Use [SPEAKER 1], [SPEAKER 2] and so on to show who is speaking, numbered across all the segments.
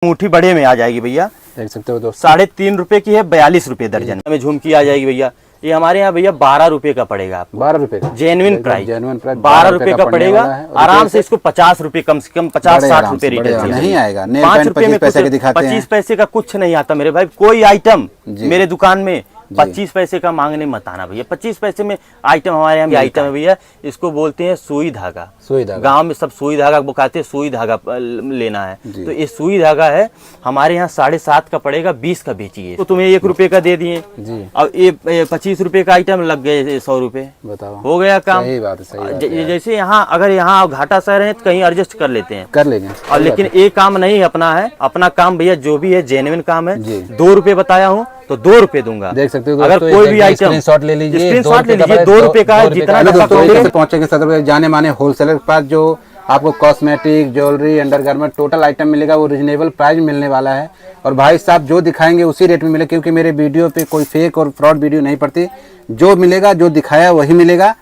[SPEAKER 1] मुट्ठी बड़े में आ जाएगी भैया,
[SPEAKER 2] देख सकते हो दोस्तों।
[SPEAKER 1] 3.5 रुपए की है, 42 रुपए दर्जन में झुमकी आ जाएगी भैया। ये हमारे यहाँ भैया 12 रुपए का पड़ेगा आपको,
[SPEAKER 2] 12 रुपए का
[SPEAKER 1] जेन्युइन प्राइस,
[SPEAKER 2] 12
[SPEAKER 1] रुपए का पड़ेगा। आराम से इसको 50 रुपए कम से कम 50-60 रुपए रिटेल
[SPEAKER 2] नहीं आएगा।
[SPEAKER 1] 5 रुपए में 25 पैसे का कुछ नहीं आता मेरे भाई। कोई आइटम मेरे दुकान में 25 पैसे का मांगने मत आना भैया। 25 पैसे में आइटम हमारे यहाँ आइटम है भैया। इसको बोलते हैं सुई धागा। गांव में सब सुई धागा बुकाते हैं, सुई धागा लेना है तो ये सुई धागा है हमारे यहाँ 7.5 का पड़ेगा, 20 का बेचिए तो तुम्हें 1 रुपए का दे दिए। अब ये 25 रुपए का आइटम लग गए 100 रुपए, बताओ हो गया काम। सही बात है, सही बात है। जैसे यहाँ अगर यहाँ घाटा शहर है तो कहीं एडजस्ट कर लेते हैं, कर लेंगे। और लेकिन ये काम नहीं अपना है, अपना काम भैया जो भी है जेन्युइन काम है। 2 रुपए बताया हूँ तो 2 रुपए दूंगा। देख सकते हो अगर कोई भी आइटम स्क्रीनशॉट ले लीजिए, 2 रुपए का है। जितना
[SPEAKER 2] पहुंचेंगे सदर जाने माने होलसेलर के पास, जो आपको cosmetic, jewellery, undergarment total item मिलेगा वो रिजनेबल प्राइस मिलने वाला है। और भाई साहब जो दिखाएंगे उसी रेट में मिलेगा, क्योंकि मेरे वीडियो पे कोई फेक और फ्रॉड वीडियो नहीं पड़ती। जो मिलेगा, जो दिखाया वही मिलेगा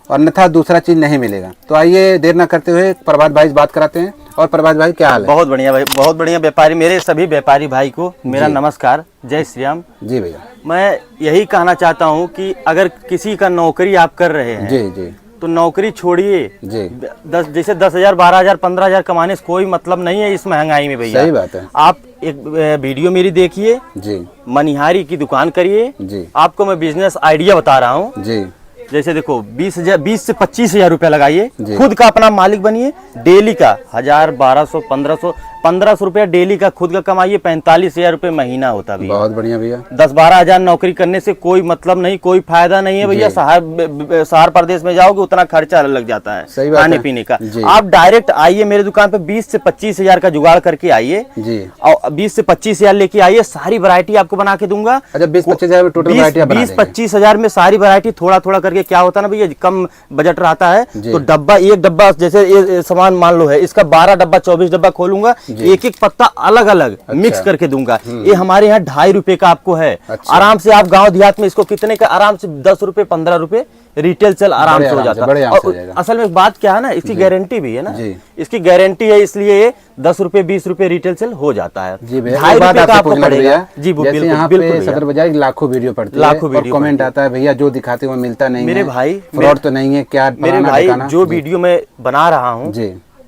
[SPEAKER 2] और अन्यथा दूसरा चीज नहीं मिलेगा। तो आइए देर न करते हुए प्रभात भाई से बात कराते हैं। और प्रभात भाई क्या हाल है?
[SPEAKER 1] बहुत बढ़िया भाई, बहुत बढ़िया व्यापारी। मेरे सभी व्यापारी भाई को मेरा नमस्कार, जय श्री राम। जी भैया, मैं यही कहना चाहता हूँ कि अगर किसी का नौकरी आप कर रहे हैं जी तो नौकरी छोड़िए। जैसे 10,000, 12,000, 15,000 कमाने से कोई मतलब नहीं है इस महंगाई में भैया।
[SPEAKER 2] सही बात है।
[SPEAKER 1] आप एक वीडियो मेरी देखिए जी, मनिहारी की दुकान करिए जी। आपको मैं बिजनेस आइडिया बता रहा हूँ जी। जैसे देखो 20 से 25,000 रुपया लगाइए, खुद का अपना मालिक बनिए। डेली का 1,000, 1,200, 1,500 रुपया डेली का खुद का कमाइए। 45,000 रुपये महीना होता भैया। बहुत बढ़िया भैया। 10-12 हजार नौकरी करने से कोई मतलब नहीं, कोई फायदा नहीं है भैया। शहर प्रदेश में जाओगे उतना खर्चा लग जाता है खाने पीने का। आप डायरेक्ट आइए मेरे दुकान पे, 20 से 25,000 का जुगाड़ करके आइए और 20 से 25,000 लेके आइए। सारी वैरायटी आपको बना के दूंगा। 20-25,000 में सारी वैरायटी थोड़ा थोड़ा करके। क्या होता है ना भैया, कम बजट रहता है तो डब्बा, एक डब्बा जैसे ये सामान मान लो है, इसका 12 डब्बा 24 डब्बा खोलूंगा, एक एक पत्ता अलग अलग मिक्स करके दूंगा। ये हमारे यहाँ 2.5 रुपए का आपको है। आराम से आप गांव देहात में इसको कितने का, आराम से 10 रुपए 15 रुपए रिटेल सेल आराम से हो जाता है। असल में बात क्या है ना, इसकी गारंटी भी है ना, इसकी गारंटी है, इसलिए 10 रुपए 20 रुपए रिटेल सेल हो जाता है। 2.5 रुपए का आपको पड़ेगा जी। बिल्कुल सदर बाजार लाखों वीडियो पड़ती है, लाखों वीडियो कमेंट आता है भैया जो दिखाते वो मिलता नहीं मेरे भाई, फ्रॉड तो नहीं है क्या? मेरे भाई जो वीडियो में बना रहा हूँ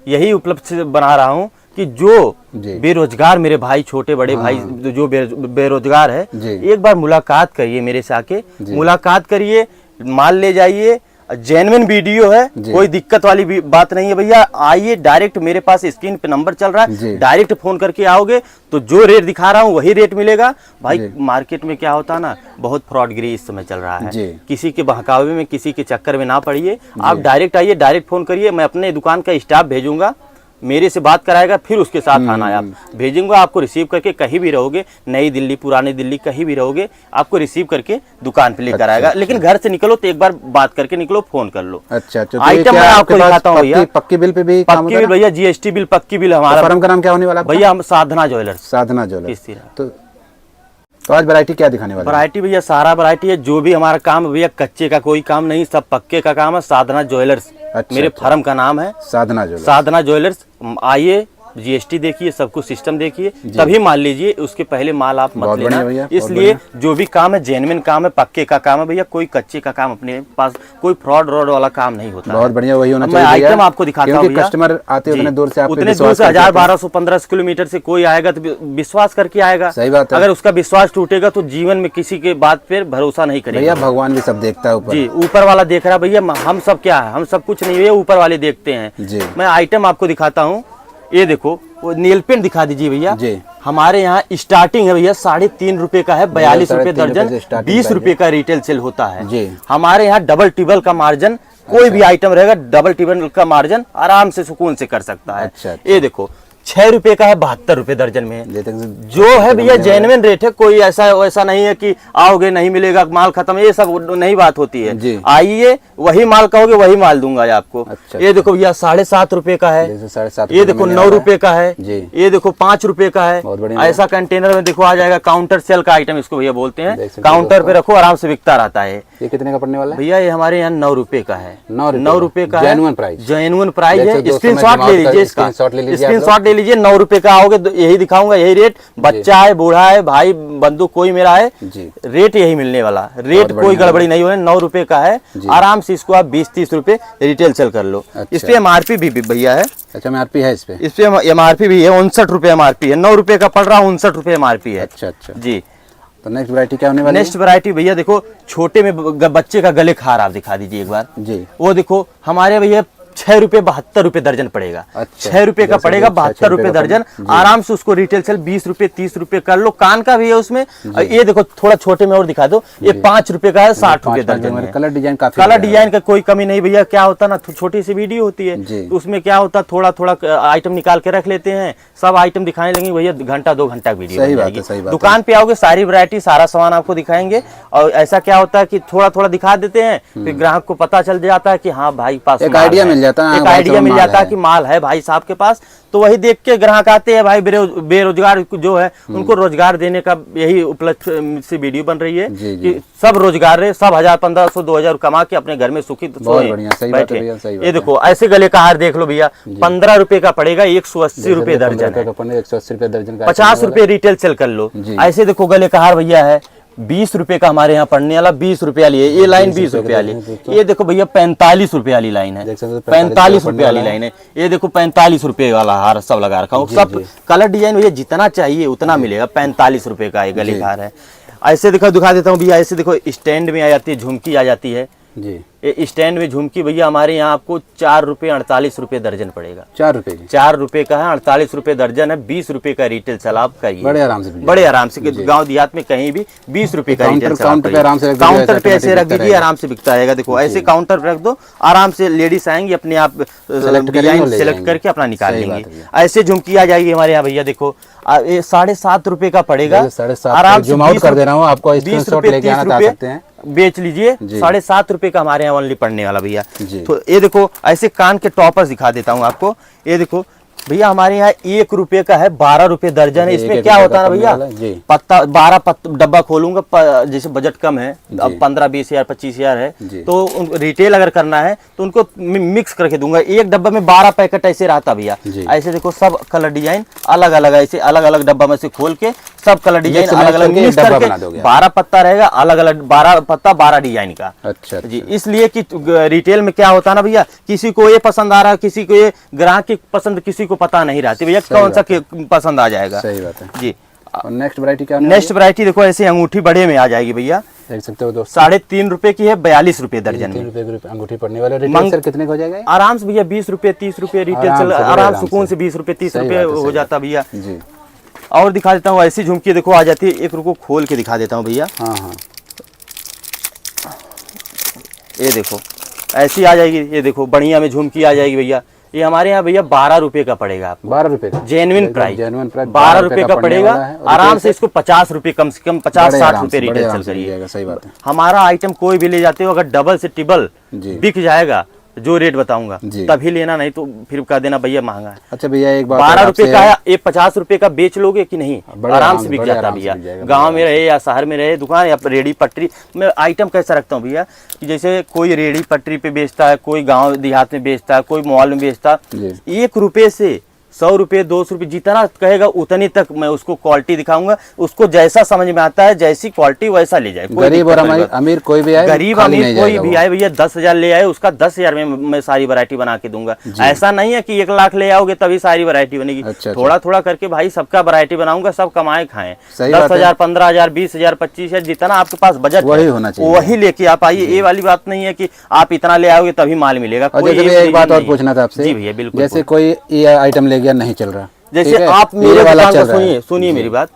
[SPEAKER 1] यही उपलब्ध से बना रहा हूँ कि जो बेरोजगार मेरे भाई, छोटे बड़े भाई जो बेरोजगार है, एक बार मुलाकात करिए मेरे से, आके मुलाकात करिए, माल ले जाइए। जेन्युइन वीडियो है, कोई दिक्कत वाली बात नहीं है भैया। आइए डायरेक्ट, मेरे पास स्क्रीन पे नंबर चल रहा है, डायरेक्ट फोन करके आओगे तो जो रेट दिखा रहा हूँ वही रेट मिलेगा भाई। मार्केट में क्या होता है ना, बहुत फ्रॉडगिरी इस समय चल रहा है। किसी के बहकावे में, किसी के चक्कर में ना पड़िए। आप डायरेक्ट आइए, डायरेक्ट फोन करिए। मैं अपने दुकान का स्टाफ भेजूंगा, मेरे से बात कराएगा, फिर उसके साथ आना है। आप भेजूंगा, आपको रिसीव करके कहीं भी रहोगे, नई दिल्ली, पुरानी दिल्ली, कहीं भी रहोगे, आपको रिसीव करके दुकान पे लेकर आएगा। लेकिन घर से निकलो तो एक बार बात करके निकलो, फोन कर लो। अच्छा, आइटम मैं आपको दिखाता हूँ भैया। पक्की बिल पे भी, पक्की बिल भैया, GST बिल, पक्की बिल। हमारा फर्म का नाम क्या होने वाला भैया? हम साधना ज्वेलर्स। साधना ज्वेलर्स। तो आज वैरायटी क्या दिखाने वाले? वैरायटी भैया सारा वैरायटी है। जो भी हमारा काम है भैया, कच्चे का कोई काम नहीं, सब पक्के का काम है। साधना ज्वेलर्स मेरे फर्म का नाम है, साधना ज्वेलर्स। आइए, GST देखिए, सब कुछ सिस्टम देखिए, तभी माल लीजिए। उसके पहले माल आप मत लेना। इसलिए जो भी काम है जेन्युइन काम है, पक्के का काम है भैया। कोई कच्चे का काम अपने पास, कोई फ्रॉड रोड वाला काम नहीं होता। बहुत बढ़िया, वही होना चाहिए। मैं आइटम आपको दिखाता हूँ। कस्टमर आते उतने दूर से, 1000, 1200, 1500 किलोमीटर से कोई आएगा तो विश्वास करके आएगा। सही बात है। अगर उसका विश्वास टूटेगा तो जीवन में किसी के बात पर भरोसा नहीं करेगा भैया। भगवान भी सब देखता है जी, ऊपर वाला देख रहा भैया। हम सब क्या है, हम सब कुछ नहीं है, ऊपर वाले देखते हैं। मैं आइटम आपको दिखाता हूँ। ये देखो, वो नेल पेंट दिखा दीजिए भैया। हमारे यहाँ स्टार्टिंग है भैया 3.5 रुपए का है, 42 रुपए दर्जन, 20 रुपए का रिटेल सेल होता है। हमारे यहाँ डबल टिबल का मार्जिन, कोई भी आइटम रहेगा डबल टिबल का मार्जिन आराम से सुकून से कर सकता है। ये देखो 6 रुपए का है, 72 रुपए दर्जन में है। जो है भैया जेन्युइन रेट है, कोई ऐसा नहीं है कि आओगे नहीं मिलेगा, माल खत्म, ये सब नहीं बात होती है। आइए, वही माल कहोगे वही माल दूंगा आपको। ये देखो भैया 7.5 रुपए का है। ये देखो 9 रुपए का है। ये देखो 5 रुपए का है। ऐसा कंटेनर में देखो आ जाएगा। काउंटर सेल का आइटम इसको भैया बोलते हैं। काउंटर पे रखो, आराम से बिकता रहता है। ये कितने का पड़ने वाला है भैया? ये हमारे यहाँ 9 रुपए का है। 9 रुपए का जेन्युइन प्राइस है। स्क्रीनशॉट ले लीजिए, इसका स्क्रीनशॉट ले लीजिए 9 रुपए का आओगे तो यही दिखाऊंगा, यही रेट। बच्चा है, बूढ़ा है, भाई बंधु कोई मेरा है, रेट यही मिलने वाला, रेट कोई गड़बड़ी नहीं हो, 9 रुपए का है। आराम से इसको आप 20-30 रुपए रिटेल सेल कर लो। इस पे MRP भी भैया है।
[SPEAKER 2] अच्छा, MRP है इस पे
[SPEAKER 1] MRP भी है, 59 रुपए MRP है। 9 रुपए का पड़ रहा, 59 रुपए MRP है।
[SPEAKER 2] अच्छा अच्छा
[SPEAKER 1] जी।
[SPEAKER 2] तो नेक्स्ट वैरायटी क्या होने वाली है?
[SPEAKER 1] नेक्स्ट वैरायटी भैया देखो, छोटे में बच्चे का गले खार आप दिखा दीजिए एक बार
[SPEAKER 2] जी।
[SPEAKER 1] वो देखो हमारे भैया 6 रुपए 72 रुपए दर्जन पड़ेगा।
[SPEAKER 2] अच्छा,
[SPEAKER 1] 6 रुपए का पड़ेगा, 72 रुपए दर्जन। आराम से उसको रिटेल सेल 20 रुपए 30 रुपए कर लो। कान का भी है उसमें। ये देखो थोड़ा छोटे में और दिखा दो, ये 5 रुपए का है, 60 रुपए दर्जन है।
[SPEAKER 2] कलर डिजाइन काफी,
[SPEAKER 1] कलर डिजाइन का कोई कमी नहीं भैया। क्या होता ना, छोटी सी वीडियो होती है तो उसमें क्या होता, थोड़ा थोड़ा आइटम निकाल के रख लेते हैं, सब आइटम दिखाने लगेंगे भैया, घंटा 2 घंटा की वीडियो बन जाएगी। दुकान पे आओगे सारी वैरायटी, सारा सामान आपको दिखाएंगे। और ऐसा क्या होता है कि थोड़ा थोड़ा दिखा देते हैं, फिर ग्राहक को पता चल जाता है कि हाँ भाई पास
[SPEAKER 2] एक आइडिया मिल जाता है,
[SPEAKER 1] एक आइडिया मिल जाता है कि माल है भाई साहब के पास। तो वही देख के ग्राहक आते हैं भाई। बेरोजगार जो है उनको रोजगार देने का यही उपलक्ष्य से वीडियो बन रही है कि सब रोजगार रहे, सब 1000 1500 2000 कमा के अपने घर में सुखी बैठे। ये देखो ऐसे गले का हार देख लो भैया, 15 रुपए का पड़ेगा, 180 रुपए दर्जन है,
[SPEAKER 2] 180 रुपए दर्जन,
[SPEAKER 1] 50 रुपए रिटेल सेल कर लो। ऐसे देखो गले का हार भैया है 20 रुपए का, हमारे यहाँ पड़ने वाला 20 रुपए वाली है। ये लाइन 20 रुपए वाली है। ये देखो भैया 45 रुपए वाली लाइन है, 45 रुपए वाली लाइन है। ये देखो 45 रुपए वाला हार सब लगा रखा हूँ। सब कलर डिजाइन भैया जितना चाहिए उतना मिलेगा। 45 रुपए का गले का हार है। ऐसे दिखा देता हूँ भैया। ऐसे देखो स्टैंड में आ जाती है, झुमकी आ जाती है
[SPEAKER 2] जी।
[SPEAKER 1] ये स्टैंड में झुमकी भैया हमारे यहाँ आपको 4 रुपए 48 रुपए दर्जन पड़ेगा।
[SPEAKER 2] 4 रुपए,
[SPEAKER 1] 4 रुपए का है, 48 रुपए दर्जन है, 20 रुपए का रिटेल सेल आप करिए।
[SPEAKER 2] बड़े आराम से
[SPEAKER 1] गांव देहात में कहीं भी 20 रुपए का रिटेल सेल।
[SPEAKER 2] काउंटर
[SPEAKER 1] पे ऐसे रख दीजिए, आराम से बिकता रहेगा। देखो ऐसे काउंटर पे रख दो, आराम से लेडीज आएंगी अपने आप डिजाइन सेलेक्ट करके अपना निकाल लेंगे। ऐसे झुमकी आ जाएगी हमारे यहाँ भैया। देखो 7.5 रुपए का पड़ेगा, आराम से 20 रुपए 30 रुपए बेच लीजिए। 7.5 रुपए का हमारे यहाँ ओनली पड़ने वाला भैया। तो ये देखो ऐसे कान के टॉपर्स दिखा देता हूँ आपको। ये देखो भैया हमारे यहाँ 1 रुपए का है, 12 रुपए दर्जन है। इसमें क्या होता है ना भैया, पत्ता 12 डब्बा खोलूंगा, जैसे बजट कम है, अब 15-20 हजार 25 हजार है, तो रिटेल अगर करना है तो उनको मिक्स करके दूंगा। एक डब्बा में 12 पैकेट ऐसे रहता भैया। ऐसे देखो सब कलर डिजाइन अलग अलग, ऐसे अलग अलग डब्बा में से खोल के सब कलर डिजाइन अलग अलग मिक्स करके 12 पत्ता रहेगा, अलग अलग 12 पत्ता 12 डिजाइन का। अच्छा जी। इसलिए कि रिटेल में क्या होता है ना भैया, किसी को ये पसंद आ रहा है, किसी को ये, ग्राहक की पसंद किसी को पता नहीं रहती भैया कौन सा पसंद आ जाएगा।
[SPEAKER 2] सही बात है
[SPEAKER 1] जी।
[SPEAKER 2] नेक्स्ट वैरायटी क्या?
[SPEAKER 1] नेक्स्ट वैरायटी देखो ऐसे अंगूठी बड़े में आ जाएगी भैया,
[SPEAKER 2] देख सकते हो दोस्तों।
[SPEAKER 1] 3.5 रुपए की है, 42 रुपए दर्जन में।
[SPEAKER 2] 3 रुपए अंगूठी पड़ने वाले। रिटेल सेल कितने का हो जाएगा?
[SPEAKER 1] आराम से भैया 20 रुपए 30 रुपए रिटेल सेल आराम सुकून से 20 रुपए 30 रुपए हो जाता भैया जी। और दिखा देता हूँ ऐसी झुमकी देखो आ जाती है। एक रुको खोल के दिखा देता हूँ भैया।
[SPEAKER 2] हाँ हाँ,
[SPEAKER 1] ये देखो ऐसी आ जाएगी। ये देखो बढ़िया में झुमकी आ जाएगी भैया। ये हमारे यहाँ भैया 12 रुपए का पड़ेगा आपको।
[SPEAKER 2] 12 रुपए का
[SPEAKER 1] जेन्युइन प्राइस 12 रुपए का पड़ेगा। आराम से इसको 50 रुपए कम से कम 50-60 रुपए रिटेल सेल करिए।
[SPEAKER 2] सही बात है।
[SPEAKER 1] हमारा आइटम कोई भी ले जाते हो, अगर डबल से ट्रिपल बिक जाएगा जो रेट बताऊंगा तभी लेना, नहीं तो फिर कह देना भैया महंगा है।
[SPEAKER 2] अच्छा भैया एक बात,
[SPEAKER 1] 12 रुपए का है, एक 50 रुपए का बेच लोगे कि नहीं, आराम से बिक जाता भैया। गांव में रहे या शहर में रहे दुकान या रेडी पटरी में आइटम कैसा रखता हूँ भैया कि जैसे कोई रेडी पटरी पे बेचता है, कोई गाँव देहात में बेचता है, कोई मॉल में बेचता है। 1 रुपए से 100 रुपए 200 रुपए जितना कहेगा उतनी तक मैं उसको क्वालिटी दिखाऊंगा। उसको जैसा समझ में आता है, जैसी क्वालिटी वैसा ले जाए।
[SPEAKER 2] गरीब और अमीर कोई भी आए,
[SPEAKER 1] गरीब अमीर कोई भी आए भैया, 10,000 ले आए उसका 10,000 में मैं सारी वैरायटी बना के दूंगा। ऐसा नहीं है कि 1 लाख ले आओगे तभी सारी वैरायटी बनेगी। थोड़ा थोड़ा करके भाई सबका वैरायटी बनाऊंगा, सब कमाए खाएं। 10,000 15,000 20,000 25,000 जितना आपके पास बजट
[SPEAKER 2] वही होना चाहिए,
[SPEAKER 1] वही लेके आप आइए। ये वाली बात नहीं है कि आप इतना ले आओगे तभी माल मिलेगा।
[SPEAKER 2] एक बात और पूछना था आपसे।
[SPEAKER 1] जी भैया बिल्कुल।
[SPEAKER 2] जैसे कोई आइटम ले गया नहीं चल रहा,
[SPEAKER 1] जैसे आप मेरे दुकान को सुनिए मेरी बात,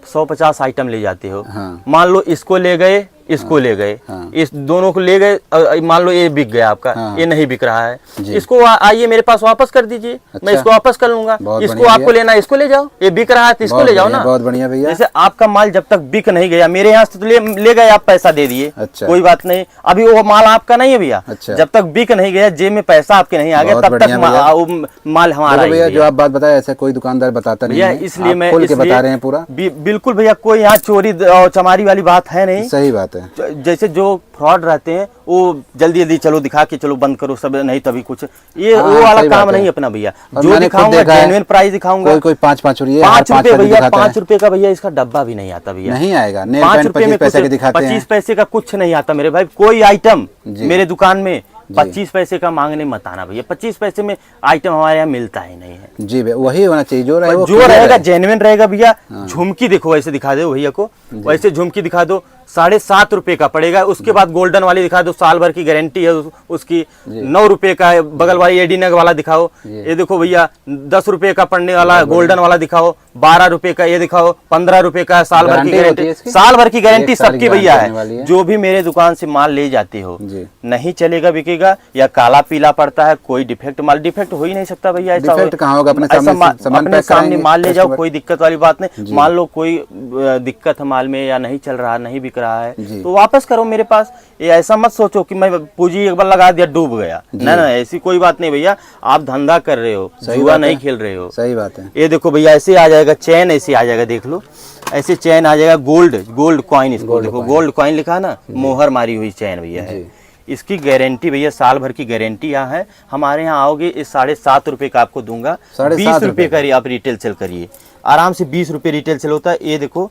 [SPEAKER 1] 150 आइटम ले जाते हो।
[SPEAKER 2] हाँ।
[SPEAKER 1] मान लो इसको ले गए, इसको ले गए, इस दोनों को ले गए, मान लो ये बिक गया आपका, ये नहीं बिक रहा है, इसको आइए मेरे पास वापस कर दीजिए। मैं इसको वापस कर लूंगा। इसको आपको लेना है, इसको ले जाओ। ये बिक रहा है तो इसको ले जाओ ना।
[SPEAKER 2] बहुत बढ़िया भैया।
[SPEAKER 1] जैसे आपका माल जब तक बिक नहीं गया मेरे यहाँ से तो ले गए, आप पैसा दे दिए, कोई बात नहीं। अभी वो माल आपका नहीं है भैया। जब तक बिक नहीं गया, जेब में पैसा आपके नहीं आ गया, तब तक माल हमारा।
[SPEAKER 2] भैया जो आप बात बताए ऐसा कोई दुकानदार बताता नहीं है,
[SPEAKER 1] इसलिए मैं
[SPEAKER 2] बता रहे हैं पूरा।
[SPEAKER 1] बिल्कुल भैया, कोई यहाँ चोरी चमारी वाली बात है नहीं।
[SPEAKER 2] सही बात है। बात है।
[SPEAKER 1] जैसे जो फ्रॉड रहते हैं वो जल्दी जल्दी चलो दिखा के चलो बंद करो सब, नहीं तभी कुछ ये वो वाला काम नहीं अपना भैया। जो दिखाऊंगा जेन्युइन प्राइस दिखाऊंगा।
[SPEAKER 2] कोई 5 रुपए
[SPEAKER 1] भैया, 5 रुपए का भैया इसका डब्बा भी नहीं आता भैया,
[SPEAKER 2] नहीं आएगा।
[SPEAKER 1] 5 रुपए में
[SPEAKER 2] 25
[SPEAKER 1] पैसे का कुछ नहीं आता मेरे भाई। कोई आइटम मेरे दुकान में 25 पैसे का मांगने मत आना भैया। 25 पैसे में आइटम हमारे यहाँ मिलता ही नहीं है
[SPEAKER 2] जी। वही होना चाहिए जो
[SPEAKER 1] रहेगा जेन्युइन रहेगा भैया। झुमकी देखो वैसे दिखा दो भैया को, वैसे झुमकी दिखा दो 7.5 रुपए का पड़ेगा। उसके बाद गोल्डन वाली दिखा दो, साल भर की गारंटी है उसकी। 9 रुपए का है। बगल वाली एडीनग वाला दिखाओ, ये देखो भैया 10 रुपए का पड़ने वाला गोल्डन वाला दिखाओ। 12 रुपए का ये दिखाओ, 15 रुपए का साल भर की गारंटी। साल भर की गारंटी सबकी भैया है। जो भी मेरे दुकान से माल ले जाते हो नहीं चलेगा, बिकेगा या काला पीला पड़ता है, कोई डिफेक्ट माल, डिफेक्ट हो ही नहीं सकता भैया। ऐसा अपने सामने माल ले जाओ, कोई दिक्कत वाली बात नहीं। मान लो कोई दिक्कत है माल में या नहीं चल रहा, नहीं बिक रहा है तो वापस करो मेरे पास। ये ऐसा मत सोचो कि मैं पूंजी एक बार लगा दिया डूब गया, ना ना, ऐसी कोई बात नहीं भैया। आप धंधा कर रहे हो, जुआ नहीं खेल रहे हो।
[SPEAKER 2] सही बात है।
[SPEAKER 1] ये देखो भैया ऐसे आ जाएगा चैन, ऐसे आ जाएगा, देख लो ऐसे चैन आ जाएगा। गोल्ड कॉइन, इसको देखो गोल्ड कॉइन लिखा ना, मोहर मारी हुई चैन भैया है। इसकी गारंटी भैया साल भर की गारंटी यहाँ है। हमारे यहाँ आओगे इस 7.5 रुपए का आपको दूंगा। 20 रुपए का आप रिटेल सेल करिए, आराम से 20 रुपए रिटेल सेल होता है। ये देखो,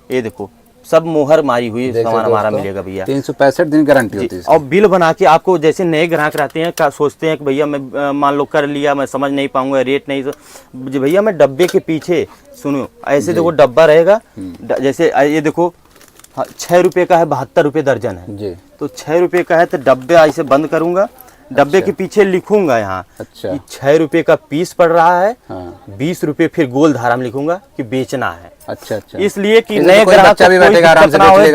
[SPEAKER 1] ये देखो सब मोहर मारी हुई सामान हमारा मिलेगा भैया।
[SPEAKER 2] 365 दिन गारंटी होती है।
[SPEAKER 1] और बिल बना के आपको, जैसे नए ग्राहक रहते हैं सोचते हैं कि भैया मैं मान लो कर लिया, मैं समझ नहीं पाऊंगा, रेट नहीं, तो भैया मैं डब्बे के पीछे सुनो ऐसे देखो डब्बा रहेगा। जैसे ये देखो 6 रुपए का है, 72 रुपए दर्जन है जी। तो 6 रुपए का है तो डब्बे ऐसे बंद करूंगा, डब्बे के पीछे लिखूंगा यहाँ 6 रुपए का पीस पड़ रहा है। 20 रुपए फिर गोल धारा में लिखूंगा कि बेचना है।
[SPEAKER 2] अच्छा।
[SPEAKER 1] इसलिए कि नए ग्राहक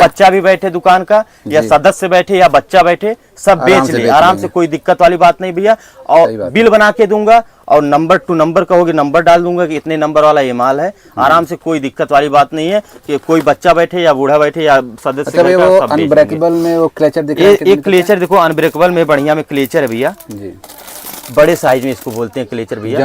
[SPEAKER 1] बच्चा भी बैठे दुकान का, या सदस्य बैठे या बच्चा बैठे, सब बेच ले आराम से, कोई दिक्कत वाली बात नहीं भैया। और बिल बना के दूंगा और नंबर टू नंबर कहोगे नंबर डाल दूंगा कि इतने नंबर वाला ये माल है। आराम से, कोई दिक्कत वाली बात नहीं है कि कोई बच्चा बैठे या बूढ़ा बैठे या सदस्य बैठे।
[SPEAKER 2] अनब्रेकेबल में वो क्लेचर दिखा,
[SPEAKER 1] एक क्लेचर देखो अनब्रेकेबल में बढ़िया में क्लेचर है भैया जी। बड़े साइज में इसको बोलते हैं क्लेचर भैया,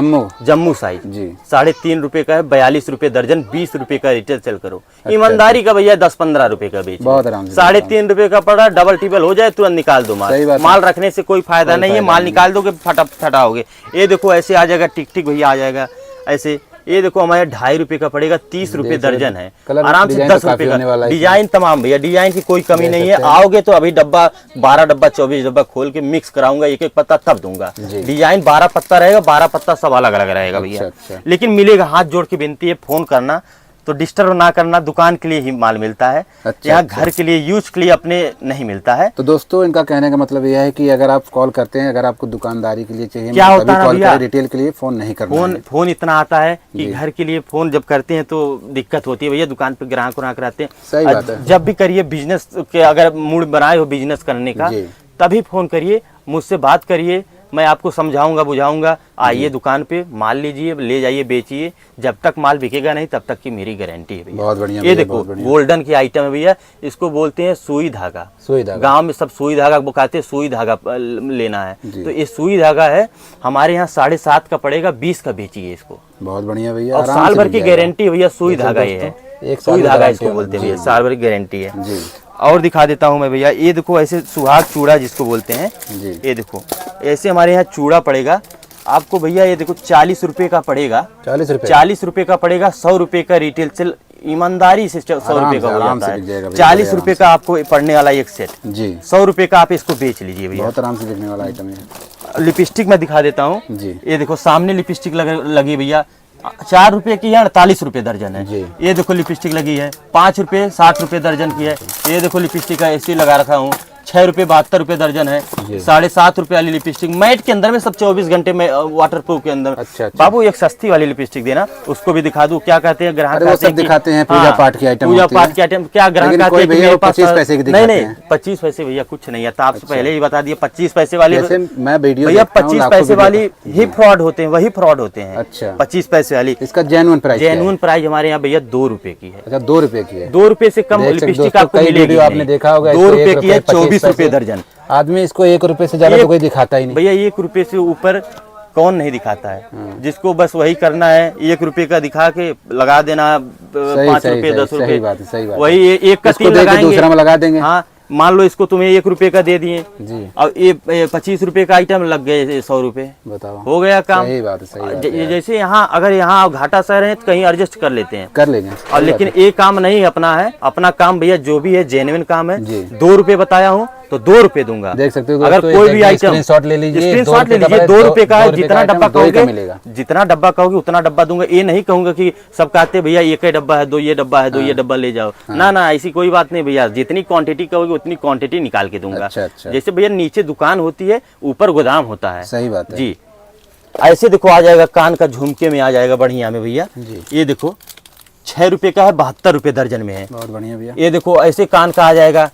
[SPEAKER 1] जम्मू साइज जी। 3.5 रुपए का है, 42 रुपए दर्जन, 20 रुपए का रिटेल सेल करो। ईमानदारी का भैया 10-15 रुपए का बेच, 3.5 रुपए का पड़ा, डबल टिबल हो जाए तुरंत निकाल दो माल। माल रखने से कोई फायदा नहीं है, माल निकाल दोगे फटाओगे। ये देखो ऐसे आ जाएगा, टिक टिक भैया आ जाएगा ऐसे। ये देखो हमारे 2.5 रुपए का पड़ेगा, 30 रुपए दर्जन है, आराम से 10 रुपए का डिजाइन तमाम भैया, डिजाइन की कोई कमी नहीं है। आओगे तो अभी डब्बा 12 डब्बा 24 डब्बा खोल के मिक्स कराऊंगा, एक एक पत्ता तब दूंगा। डिजाइन 12 पत्ता रहेगा, 12 पत्ता सब अलग अलग रहेगा भैया। लेकिन मिलेगा, हाथ जोड़ के विनती है, फोन करना तो डिस्टर्ब ना करना, दुकान के लिए ही माल मिलता है। यहाँ घर के लिए यूज के लिए अपने नहीं मिलता है।
[SPEAKER 2] तो दोस्तों इनका कहने का मतलब यह है कि अगर आप कॉल करते हैं, अगर आपको दुकानदारी के लिए चाहिए,
[SPEAKER 1] क्या होता है भैया,
[SPEAKER 2] रिटेल के लिए फोन नहीं करना।
[SPEAKER 1] फोन इतना आता है कि घर के लिए फोन जब करते हैं तो दिक्कत होती है भैया, दुकान पे ग्राहक रहते हैं।
[SPEAKER 2] सही बात है।
[SPEAKER 1] जब भी करिए बिजनेस के, अगर मूड बनाए हो बिजनेस करने का तभी फोन करिए, मुझसे बात करिए, मैं आपको समझाऊंगा बुझाऊंगा। आइए दुकान पे माल लीजिए, ले जाइए, बेचिए। जब तक माल बिकेगा नहीं तब तक की मेरी गारंटी है भैया।
[SPEAKER 2] बहुत बढ़िया।
[SPEAKER 1] ये देखो गोल्डन की आइटम है भैया, इसको बोलते हैं सुई धागा। गांव में सब सुई धागा बुकाते हैं, सुई धागा लेना है तो ये सुई धागा है। हमारे यहाँ 7.5 का पड़ेगा, 20 का बेचिए इसको।
[SPEAKER 2] बहुत बढ़िया भैया।
[SPEAKER 1] और साल भर की गारंटी भैया, सुई धागा ये है, एक सुई धागा इसको बोलते हैं भैया, साल भर की गारंटी है जी। और दिखा देता हूँ मैं भैया, ये देखो ऐसे सुहाग चूड़ा जिसको बोलते हैं जी। ये देखो ऐसे हमारे यहाँ चूड़ा पड़ेगा आपको भैया, ये देखो 40 रुपए का पड़ेगा, 40 रुपए का पड़ेगा। 100 रुपए का रिटेल सेल, ईमानदारी से 100 रुपए का हो जाता है। 40 रुपए का आपको पड़ने वाला एक सेट जी। 100 रुपए का आप इसको बेच लीजिए भैया,
[SPEAKER 2] बहुत आराम से बिकने वाला आइटम है।
[SPEAKER 1] लिपस्टिक में दिखा देता हूँ जी। ये देखो सामने लिपस्टिक लगी भैया, 4 रुपए की है, 48 रुपए दर्जन है। ये देखो लिपस्टिक लगी है, 5 रुपए 60 रुपए दर्जन की है। ये देखो लिपस्टिक का ऐसे लगा रखा हूँ, 6 रुपए 72 रुपए दर्जन है। 7.5 रुपए वाली लिपस्टिक मैट के अंदर में, सब 24 घंटे में वाटर प्रूफ के अंदर। अच्छा। बाबू एक सस्ती वाली लिपस्टिक देना, उसको भी दिखा दूं। क्या कहते हैं ग्राहक,
[SPEAKER 2] दिखाते हैं पूजा पाठ की आइटम,
[SPEAKER 1] पूजा पाठ की आइटम। क्या ग्राहक कहते हैं मेरे पास
[SPEAKER 2] 25 पैसे की?
[SPEAKER 1] नहीं 25 पैसे भैया कुछ नहीं आता, आपसे पहले ही बता दिया। 25 पैसे वाली
[SPEAKER 2] मैं वीडियो
[SPEAKER 1] भैया 25 पैसे वाली ही फ्रॉड होते हैं, वही फ्रॉड होते हैं। अच्छा। 25 पैसे वाली,
[SPEAKER 2] इसका जेन्युइन प्राइस
[SPEAKER 1] हमारे यहाँ भैया 2 रुपए की है।
[SPEAKER 2] अच्छा 2 रुपए की है,
[SPEAKER 1] 2 रुपए से कम लिपस्टिक आपको मिलेगी।
[SPEAKER 2] आपने देखा होगा
[SPEAKER 1] 2 रुपए की है, 24 रुपए दर्जन।
[SPEAKER 2] आदमी इसको 1 रुपए से ज्यादा तो कोई दिखाता ही नहीं
[SPEAKER 1] भैया। 1 रुपए से ऊपर कौन नहीं दिखाता है, जिसको बस वही करना है। 1 रुपए का दिखा के लगा देना, 5 रुपए 10 रुपए, वही एक का 3 लगाएंगे, दूसरा में लगा देंगे। हाँ मान लो इसको तुम्हें 1 रुपए का दे दिए,
[SPEAKER 2] जी
[SPEAKER 1] अब ये 25 रुपए का आइटम लग गए 100 रुपए,
[SPEAKER 2] बताओ,
[SPEAKER 1] हो गया काम।
[SPEAKER 2] सही बात है, सही बात है।
[SPEAKER 1] जैसे यहाँ अगर यहाँ आप घाटा सह रहे हैं तो कहीं एडजस्ट कर लेते हैं,
[SPEAKER 2] कर लेंगे।
[SPEAKER 1] और लेकिन ये काम नहीं अपना है, अपना काम भैया जो भी है जेन्युइन काम है।
[SPEAKER 2] जी।
[SPEAKER 1] 2 रुपए बताया हूँ तो 2 रुपए दूंगा।
[SPEAKER 2] देख सकते हो
[SPEAKER 1] अगर कोई भी आइटम
[SPEAKER 2] स्क्रीनशॉट ले लीजिए,
[SPEAKER 1] स्क्रीनशॉट ले लीजिए, 2 रुपए का है, जितना डब्बा कहोगे
[SPEAKER 2] मिलेगा,
[SPEAKER 1] जितना डब्बा कहोगे उतना डब्बा दूंगा। ये नहीं कहूंगा कि सब कहते भैया एक ही डब्बा है, 2 ये डब्बा है, 2 ये डब्बा ले जाओ, ना ना ऐसी कोई बात नहीं भैया, जितनी क्वांटिटी कहोगे उतनी क्वांटिटी निकाल के दूंगा।
[SPEAKER 2] अच्छा।
[SPEAKER 1] जैसे भैया नीचे दुकान होती है, ऊपर गोदाम होता है।
[SPEAKER 2] सही बात है
[SPEAKER 1] जी। ऐसे देखो आ जाएगा कान का झुमके में, आ जाएगा बढ़िया में भैया। ये देखो 6 रुपए का है, 72 रुपए दर्जन में है,
[SPEAKER 2] बहुत बढ़िया भैया।
[SPEAKER 1] ये देखो ऐसे कान का आ जाएगा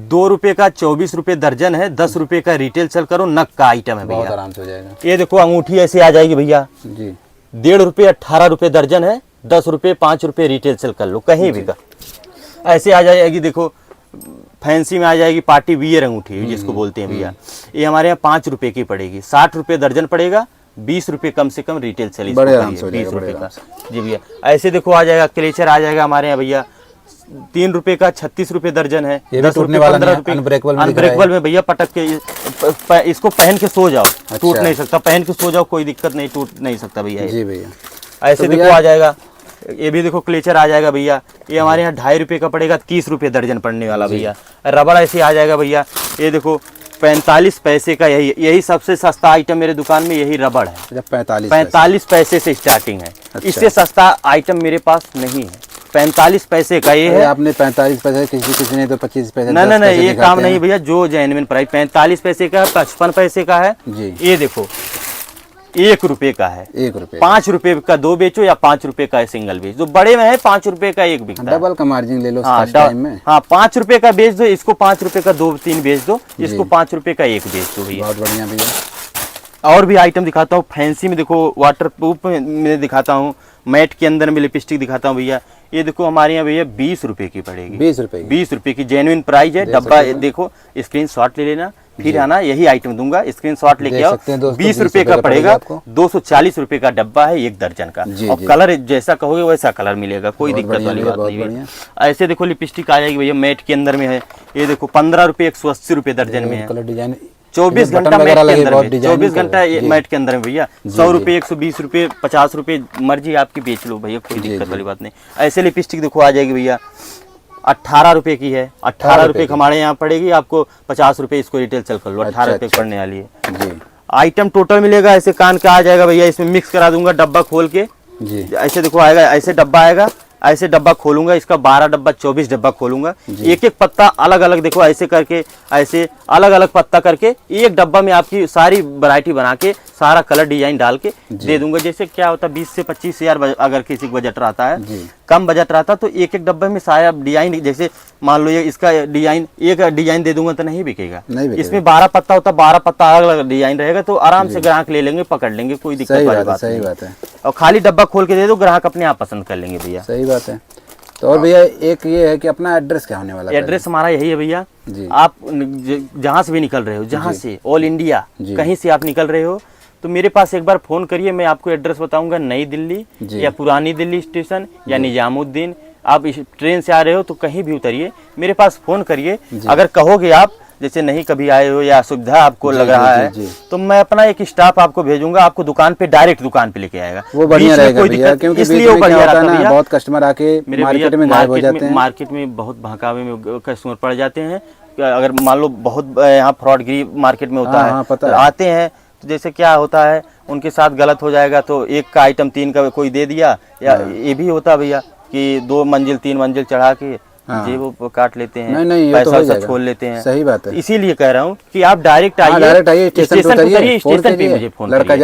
[SPEAKER 1] 2 रुपए का 24 रुपए दर्जन है, 10 रुपए का रिटेल सेल करो, नग का आइटम है
[SPEAKER 2] बहुत
[SPEAKER 1] भैया।
[SPEAKER 2] आराम से हो जाएगा।
[SPEAKER 1] ये देखो अंगूठी ऐसे आ जाएगी भैया,
[SPEAKER 2] जी
[SPEAKER 1] 1.5 रुपए 18 रुपए दर्जन है, 10 रुपए 5 रुपए रिटेल सेल कर लो कहीं भी का। ऐसे आ जाएगी, देखो फैंसी में आ जाएगी पार्टी वियर अंगूठी जिसको बोलते हैं भैया, ये हमारे यहाँ 5 रुपए की पड़ेगी, 60 रुपए दर्जन पड़ेगा, 20 रुपए कम से कम रिटेल सेल इसको
[SPEAKER 2] बड़े आराम से हो
[SPEAKER 1] करिए,
[SPEAKER 2] जाएगा,
[SPEAKER 1] 20 रुपए
[SPEAKER 2] बड़े
[SPEAKER 1] का। जी भैया। ऐसे देखो आ जाएगा क्लेचर आ जाएगा हमारे यहाँ भैया, 3 रुपए का 36 रुपए दर्जन है,
[SPEAKER 2] ये भी
[SPEAKER 1] 10
[SPEAKER 2] टूटने
[SPEAKER 1] रुपए
[SPEAKER 2] वाला
[SPEAKER 1] 15
[SPEAKER 2] नहीं है,
[SPEAKER 1] रुपए
[SPEAKER 2] अनब्रेकेबल में दिख रहा है।
[SPEAKER 1] अनब्रेकेबल में भैया पटक के इसको पहन के सो जाओ, टूट नहीं सकता, पहन के सो जाओ कोई दिक्कत नहीं, टूट नहीं सकता भैया ये।
[SPEAKER 2] जी भैया।
[SPEAKER 1] ऐसे देखो आ जाएगा, ये भी देखो क्लेचर आ जाएगा भैया, ये हमारे यहाँ 2.5 रुपए का पड़ेगा, 30 रुपए दर्जन पड़ने वाला भैया। रबड़ ऐसे आ जाएगा भैया, ये देखो 45 पैसे का, यही सबसे सस्ता आइटम मेरे दुकान में यही रबड़ है। 45 पैसे से स्टार्टिंग है, इससे सस्ता आइटम मेरे पास नहीं है। 45 पैसे का ये है।
[SPEAKER 2] आपने 45 पैसे, किसी ने तो 25 पैसे।
[SPEAKER 1] नहीं, ये काम नहीं भैया, जो जेन्युइन प्राइस 45 पैसे का है, 55 पैसे का है
[SPEAKER 2] जी।
[SPEAKER 1] ये देखो 1 रुपए का है,
[SPEAKER 2] 1 रुपए,
[SPEAKER 1] 5 रुपए का 2 बेचो या 5 रुपए का सिंगल बेच दो, बड़े में है 5 रुपए का 1 बिकता है।
[SPEAKER 2] डबल का मार्जिन ले लो।
[SPEAKER 1] हाँ,
[SPEAKER 2] टाइम में।
[SPEAKER 1] हाँ 5 रुपए का बेच दो, इसको 5 रुपए का 2-3 बेच दो, इसको 5 रुपए का 1 बेच दो भैया।
[SPEAKER 2] बहुत बढ़िया भैया।
[SPEAKER 1] और भी आइटम दिखाता हूँ फैंसी में, देखो वाटर प्रूफ में दिखाता हूँ, मैट के अंदर में लिपस्टिक दिखाता हूँ भैया। ये देखो हमारे यहाँ भैया 20 रुपए की पड़ेगी, 20 रुपए की जेन्युइन प्राइस है। डब्बा देखो, स्क्रीनशॉट ले लेना, फिर आना, यही आइटम दूंगा, स्क्रीनशॉट लेके आओ। 20 रुपए का पड़ेगा, 240 रुपए का डब्बा है 1 दर्जन का, और कलर जैसा कहोगे वैसा कलर मिलेगा, कोई दिक्कत वाली बात नहीं है। ऐसे देखो लिपस्टिक आ जाएगी भैया, मैट के अंदर में है, ये देखो 15 रुपए 180 रुपए दर्जन में है। 24 घंटा मैट के अंदर में, 24 घंटा मैट के अंदर में भैया। 100 रुपए 120 रुपए 50 रुपए मर्जी आपकी बेच लो भैया, कोई दिक्कत वाली बात नहीं। ऐसे लिपस्टिक देखो आ जाएगी भैया, 18 रुपए की है, 18 रुपए हमारे यहाँ पड़ेगी, आपको 50 रुपए इसको रिटेल सेल कर लो, 18 रुपए पड़ने वाली है। आइटम टोटल मिलेगा, ऐसे कान का आ जाएगा भैया, इसमें मिक्स करा दूंगा डब्बा खोल के जी। ऐसे देखो आएगा, ऐसे डब्बा आएगा, ऐसे डब्बा खोलूंगा, इसका 12 डब्बा 24 डब्बा खोलूंगा, एक पत्ता अलग अलग देखो ऐसे करके, ऐसे अलग अलग पत्ता करके एक डब्बा में आपकी सारी वैरायटी बना के सारा कलर डिजाइन डाल के दे दूंगा। जैसे क्या होता है 20 से 25 हजार अगर किसी का बजट रहता है, कम बजट रहता तो एक डब्बे में सारा डिजाइन, जैसे मान लो ये इसका डिजाइन, एक डिजाइन दे दूंगा तो नहीं बिकेगा, इसमें 12 पत्ता होता, 12 पत्ता अलग अलग डिजाइन रहेगा, तो आराम से ग्राहक ले लेंगे, पकड़ लेंगे, कोई दिक्कत वाली बात नहीं। और खाली डब्बा खोल के दे दो, ग्राहक अपने आप पसंद कर लेंगे भैया।
[SPEAKER 2] सही बात है। तो और भैया एक ये है कि अपना एड्रेस क्या होने वाला है?
[SPEAKER 1] एड्रेस हमारा यही है भैया, आप जहाँ से भी निकल रहे हो, जहाँ से ऑल इंडिया कहीं से आप निकल रहे हो, तो मेरे पास एक बार फोन करिए, मैं आपको एड्रेस बताऊंगा, नई दिल्ली या पुरानी दिल्ली स्टेशन या निजामुद्दीन। आप इस ट्रेन से आ रहे हो तो कहीं भी उतरिए, मेरे पास फोन करिए। अगर कहोगे आप जैसे नहीं कभी आए हो या असुविधा आपको लग रहा है, तो मैं अपना एक स्टाफ आपको भेजूंगा, आपको दुकान पे डायरेक्ट दुकान पे लेके आएगा,
[SPEAKER 2] वो बढ़िया रहेगा भैया, क्योंकि इसलिए वो बढ़िया रहता है ना, बहुत कस्टमर आके मार्केट में गायब हो जाते हैं,
[SPEAKER 1] मार्केट में बहुत बहकावे में कस्टमर पड़ जाते हैं। अगर मान लो बहुत यहाँ फ्रॉडगिरी मार्केट में होता है, आते हैं तो जैसे क्या होता है उनके साथ गलत हो जाएगा, तो एक का आइटम 3 का कोई दे दिया, या ये भी होता भैया कि 2 मंजिल 3 मंजिल चढ़ा के जी वो काट लेते हैं,
[SPEAKER 2] नहीं,
[SPEAKER 1] पैसा तो छोड़ लेते हैं।
[SPEAKER 2] सही बात है।
[SPEAKER 1] इसीलिए कह रहा हूँ कि आप डायरेक्ट आइए, स्टेशन पे उतरिए, स्टेशन पे मुझे फोन
[SPEAKER 2] लड़का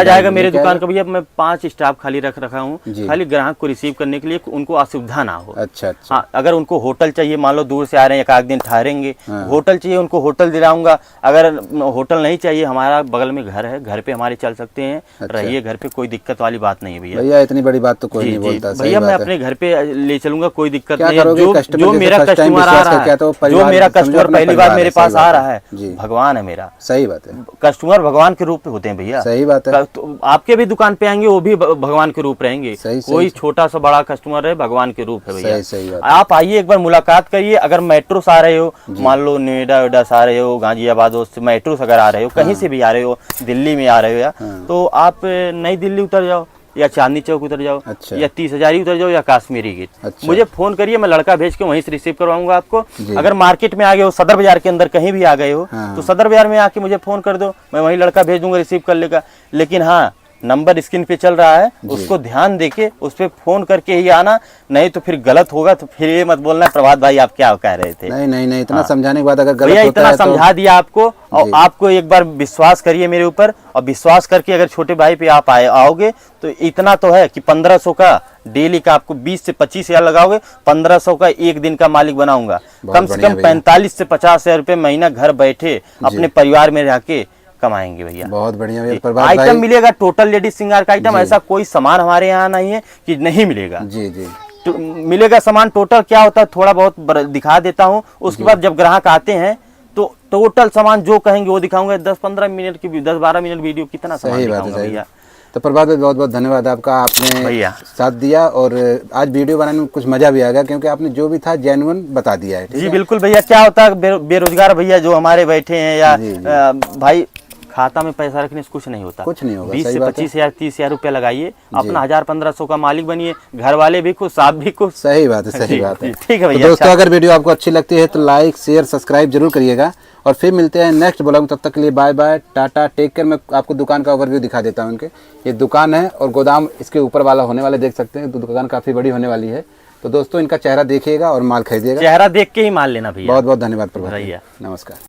[SPEAKER 1] जाएगा मेरे दुकान का भैया। मैं 5 स्टाफ खाली रखा हूँ, खाली ग्राहक को रिसीव करने के लिए, उनको असुविधा ना हो।
[SPEAKER 2] अच्छा।
[SPEAKER 1] हाँ, अगर उनको होटल चाहिए, मान लो दूर से आ रहे हैं, 1 दिन ठहरेंगे, होटल चाहिए उनको, होटल दिलाऊंगा। अगर होटल नहीं चाहिए, हमारा बगल में घर है, घर पे हमारे चल सकते हैं, रहिए घर पे, कोई दिक्कत वाली बात नहीं है भैया।
[SPEAKER 2] भैया इतनी बड़ी बात तो कोई नहीं बोलता।
[SPEAKER 1] भैया मैं अपने घर पे ले चलूंगा, कोई दिक्कत नहीं है। जो जो मेरा कस्टमर आ रहा है, जो मेरा कस्टमर पहली बार मेरे पास आ रहा है, भगवान है मेरा।
[SPEAKER 2] सही बात है,
[SPEAKER 1] कस्टमर भगवान के रूप में होते हैं भैया।
[SPEAKER 2] सही बात है।
[SPEAKER 1] तो आपके भी दुकान पे आएंगे वो भी भगवान के रूप रहेंगे। कोई छोटा सा बड़ा कस्टमर है, भगवान के रूप है भैया।
[SPEAKER 2] सही बात।
[SPEAKER 1] आप आइए एक बार मुलाकात करिए। अगर मेट्रो से आ रहे हो, मान लो नोएडा वेडा से आ रहे हो, गाजियाबाद मेट्रो से अगर आ रहे हो, कहीं से भी आ रहे हो, दिल्ली में आ रहे हो या तो आप नई दिल्ली उतर जाओ या चांदनी चौक उतर जाओ, या 30 हजारी उतर जाओ या काश्मीरी गेट। मुझे फोन करिए, मैं लड़का भेज के वहीं से रिसीव करवाऊंगा आपको। अगर मार्केट में आ गए हो, सदर बाजार के अंदर कहीं भी आ गए हो, तो सदर बाजार में आके मुझे फोन कर दो, मैं वहीं लड़का भेज दूंगा, रिसीव कर लेगा। लेकिन हाँ, नंबर स्क्रीन पे चल रहा है, उसको ध्यान देके उस पे फोन करके ही आना, नहीं तो फिर गलत होगा। तो फिर ये मत बोलना प्रभात भाई आप क्या कह रहे थे।
[SPEAKER 2] नहीं, इतना समझाने के बाद अगर गलत
[SPEAKER 1] भैया
[SPEAKER 2] होता
[SPEAKER 1] इतना
[SPEAKER 2] है
[SPEAKER 1] समझा दिया आपको, और आपको एक बार विश्वास करिए मेरे ऊपर, और विश्वास करके अगर छोटे भाई पे आप आओगे तो इतना तो है कि 1500 का डेली का आपको 20 से 25 हजार लगाओगे, 1500 का एक दिन का मालिक बनाऊंगा। कम से कम 45 से 50 हजार रुपये महीना घर बैठे अपने परिवार में रह के कमाएंगे भैया।
[SPEAKER 2] बहुत बढ़िया भैया। प्रभात भाई,
[SPEAKER 1] आइटम मिलेगा टोटल लेडीज श्रृंगार का आइटम, ऐसा कोई सामान हमारे यहाँ नहीं है कि नहीं मिलेगा।
[SPEAKER 2] जी जी,
[SPEAKER 1] तो मिलेगा सामान। टोटल क्या होता है थोड़ा बहुत दिखा देता हूँ, उसके बाद जब ग्राहक आते हैं तो टोटल सामान जो कहेंगे वो दिखाऊंगा। 10-15 मिनट की 10-12 मिनट वीडियो कितना सामान दिखाऊंगा भैया।
[SPEAKER 2] तो प्रभात भाई बहुत बहुत धन्यवाद आपका, आपने
[SPEAKER 1] भैया
[SPEAKER 2] साथ दिया और आज वीडियो बनाने में कुछ मजा भी आ गया, क्योंकि आपने जो भी था जेन्युइन बता दिया है।
[SPEAKER 1] जी बिल्कुल भैया। क्या होता है बेरोजगार भैया जो हमारे बैठे हैं या भाई, खाता में पैसा रखने से कुछ नहीं होता,
[SPEAKER 2] कुछ नहीं होगा।
[SPEAKER 1] 20 से 25 हजार 30 हजार रुपया लगाइए, अपना 1000-1500 का मालिक बनिए, घर वाले भी खुश, आप भी खुश।
[SPEAKER 2] सही बात है, सही बात है।
[SPEAKER 1] ठीक है भैया।
[SPEAKER 2] दोस्तों अगर वीडियो आपको अच्छी लगती है तो लाइक शेयर सब्सक्राइब जरूर करिएगा, और फिर मिलते हैं नेक्स्ट ब्लॉग। तब तक के लिए bye bye, tata, take care. मैं आपको दुकान का ओवरव्यू दिखा देता हूँ उनके। ये दुकान है और गोदाम इसके ऊपर वाला होने वाले, देख सकते हैं। तो दुकान काफी बड़ी होने वाली है। तो दोस्तों इनका चेहरा देखिएगा और माल खरीदिएगा।
[SPEAKER 1] चेहरा देख के ही माल लेना भैया।
[SPEAKER 2] बहुत बहुत धन्यवाद प्रभात भैया,
[SPEAKER 1] भैया।
[SPEAKER 2] नमस्कार।